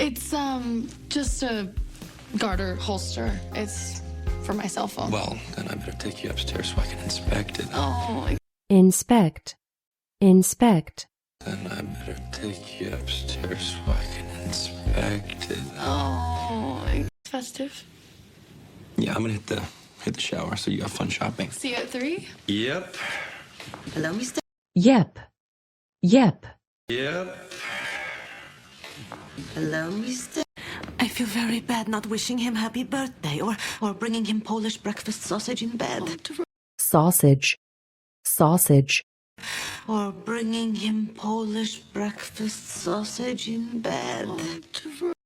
It's, just a garter holster. It's for my cell phone. Well, then I better take you upstairs so I can inspect it. Oh, Inspect. Inspect. Then I better take you upstairs so I can inspect it. oh, it's festive. Yeah, I'm gonna hit the shower, so you have fun shopping. See you at 3? Yep. Hello, Mr. Yep. Yep. Yep. Hello, Mr. I feel very bad not wishing him happy birthday or bringing him Polish breakfast sausage in bed. Sausage. Sausage. Or bringing him Polish breakfast sausage in bed.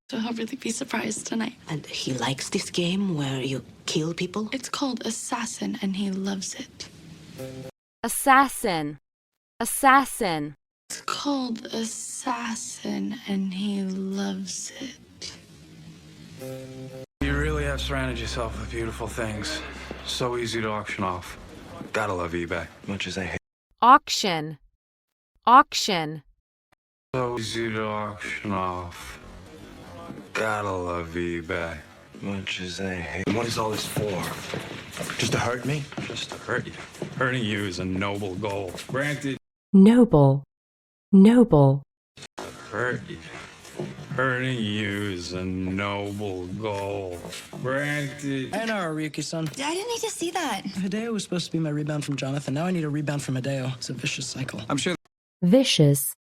So he'll really be surprised tonight. And he likes this game where you kill people? It's called Assassin, and he loves it. Assassin. Assassin. It's called Assassin, and he loves it. You really have surrounded yourself with beautiful things. So easy to auction off. Gotta love eBay. Much as I hate. Auction. Auction. So easy to auction off. Gotta love eBay. Much as I hate. What is all this for? Just to hurt me? Just to hurt you. Hurting you is a noble goal. Granted, Noble. Noble. hurt you. Hurting you is a noble goal. Granted. I know, Ryuki-san. I didn't need to see that. Hideo was supposed to be my rebound from Jonathan. Now I need a rebound from Hideo. It's a vicious cycle. I'm sure Vicious.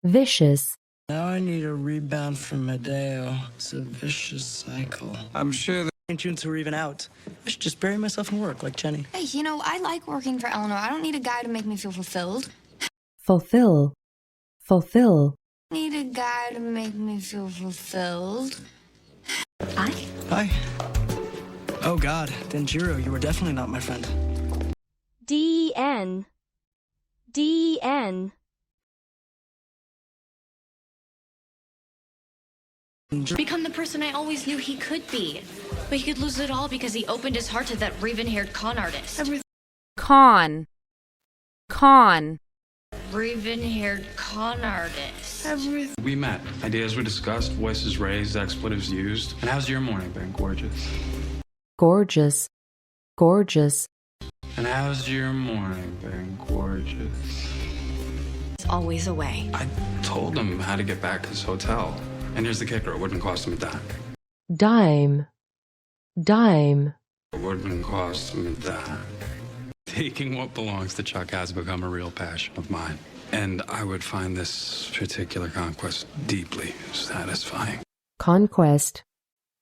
Vicious. Now I need a rebound from Hideo. It's a vicious cycle. I'm sure that Ain't you until we're even out. I should just bury myself in work like Jenny. Hey, you know, I like working for Eleanor. I don't need a guy to make me feel fulfilled. Fulfill. Fulfill. I need a guy to make me feel fulfilled. Hi. Hi. Oh God, Denjiro, you were definitely not my friend. D-N. D-N. Become the person I always knew he could be. But he could lose it all because he opened his heart to that raven-haired con artist. Con. Con. Raven-haired con artist. we met. Ideas were discussed, voices raised, expletives used. And how's your morning been, gorgeous? Gorgeous. Gorgeous. And how's your morning been, gorgeous? It's always a way. I told him how to get back to his hotel. And here's the kicker, it wouldn't cost him a dime. Dime. Dime. It wouldn't cost him a dime. Taking what belongs to Chuck has become a real passion of mine. And I would find this particular conquest deeply satisfying. Conquest.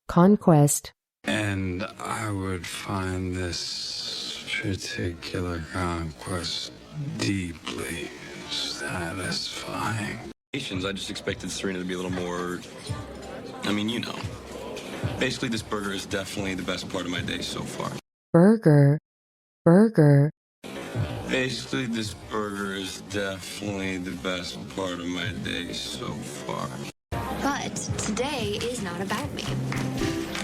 Conquest. And I would find this particular conquest deeply satisfying. I just expected Serena to be a little more. I mean, you know. Basically, this burger is definitely the best part of my day so far. Burger. Burger. Basically, this burger is definitely the best part of my day so far. But today is not about me.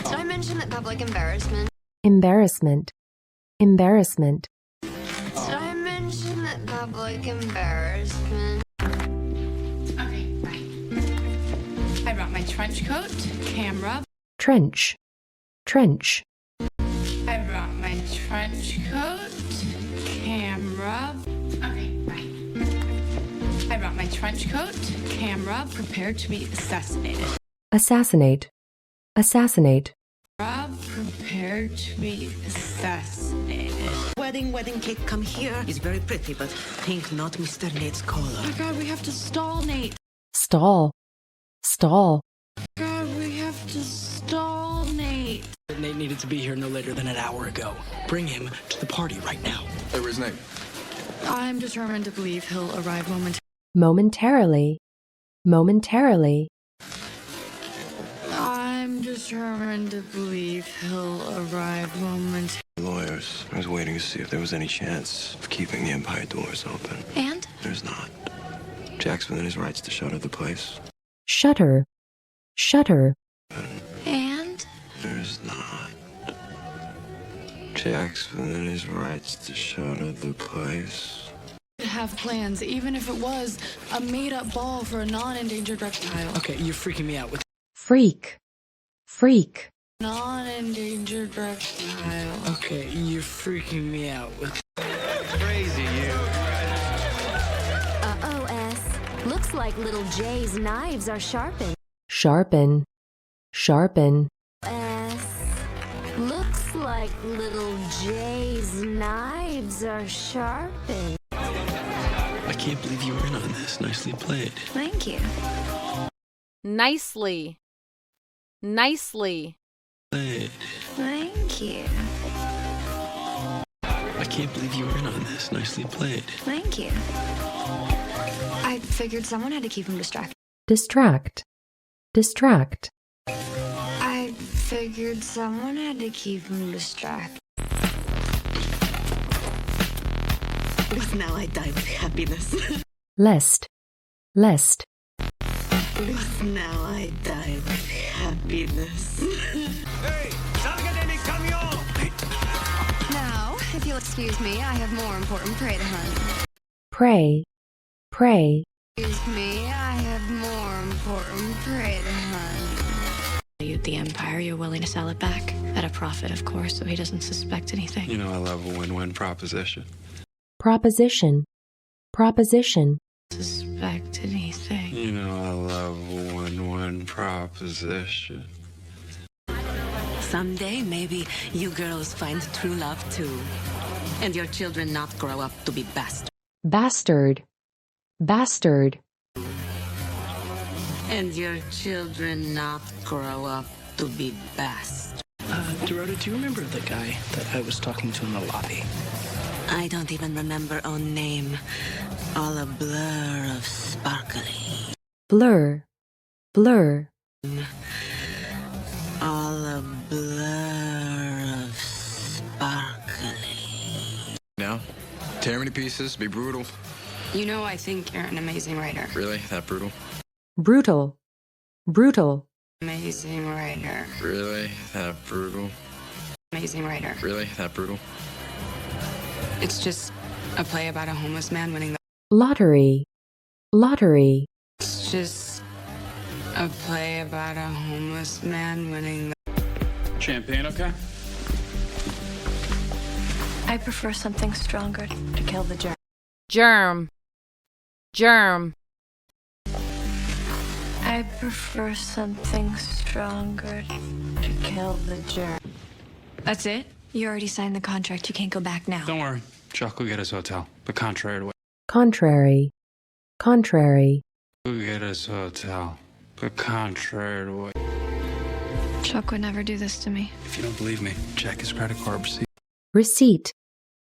Did I mention that public embarrassment? Embarrassment. Embarrassment. Did I mention that public embarrassment? Okay, bye. I brought my trench coat, camera. Trench. Trench. I brought my trench coat, camera. Okay, bye. I brought my trench coat, camera, prepared to be assassinated. Assassinate. Assassinate. Prepared to be assassinated. Wedding cake, come here. He's very pretty, but pink, not Mr. Nate's color. Oh my God, we have to stall Nate. Stall. Stall. God, we have to stall Nate. Nate needed to be here no later than an hour ago. Bring him to the party right now. Hey, where's Nate? I'm determined to believe he'll arrive Momentarily. Momentarily. I'm determined to believe he'll arrive momentarily. Lawyers. I was waiting to see if there was any chance of keeping the Empire doors open. And? There's not. Jack's within his rights to shutter the place. Shutter. Shutter. And? There's not. Jack's within his rights to shutter the place. Have plans, even if it was a made-up ball for a non-endangered reptile. Okay, you're freaking me out with freak, freak, Non-endangered reptile. Okay, you're freaking me out with Crazy, you. OS. Looks like little Jay's knives are sharpened. sharpen, sharpen, S. Looks like little Jay's knives are sharpened. I can't believe you were in on this. Nicely played. Thank you. nicely, nicely, Played. Thank you. I can't believe you were in on this. Nicely played. Thank you. I figured someone had to keep him distracted. distract, distract, I figured someone had to keep him distracted. But now I die with happiness. lest, lest, But now I die with happiness. Now, if you'll excuse me, I have more important prey to hunt. pray, pray, Excuse me, I have more important prey to hunt. The Empire, you're willing to sell it back at a profit, of course, so he doesn't suspect anything. You know, I love a win-win proposition. proposition, proposition, Suspect anything. You know, I love a win-win proposition. Someday, maybe you girls find true love too. And your children not grow up to be bastards. bastard, bastard, And your children not grow up to be bastards. Dorota, do you remember the guy that I was talking to in the lobby? I don't even remember own name. All a blur of sparkly. blur, blur, All a blur of sparkly. Now, tear me to pieces, be brutal. You know, I think you're an amazing writer. Really? That brutal? brutal, brutal, Amazing writer. Really? That brutal? Amazing writer. Really? That brutal? It's just a play about a homeless man winning the... lottery, lottery, It's just a play about a homeless man winning the... Champagne, okay? I prefer something stronger to kill the germ. germ, germ, I prefer something stronger to kill the germ. That's it? You already signed the contract. You can't go back now. Don't worry. Chuck will get us hotel. But contrary to what... contrary, contrary, We'll get us hotel. But contrary to what... Chuck would never do this to me. If you don't believe me, check his credit card receipt. receipt,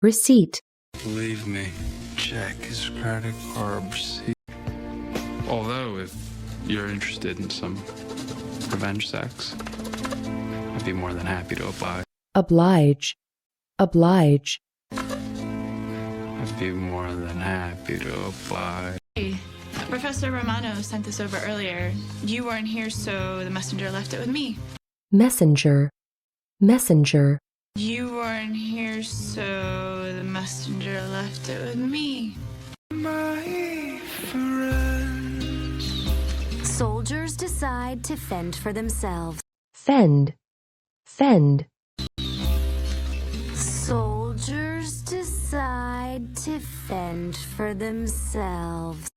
receipt, Believe me, check his credit card receipt. Although, if you're interested in some revenge sex, I'd be more than happy to oblige. oblige, oblige, I'd be more than happy to oblige. Hey, Professor Romano sent this over earlier. You weren't here, so the messenger left it with me. messenger, messenger, You weren't here, so the messenger left it with me. My friends. Soldiers decide to fend for themselves. fend, fend, Soldiers decide to fend for themselves.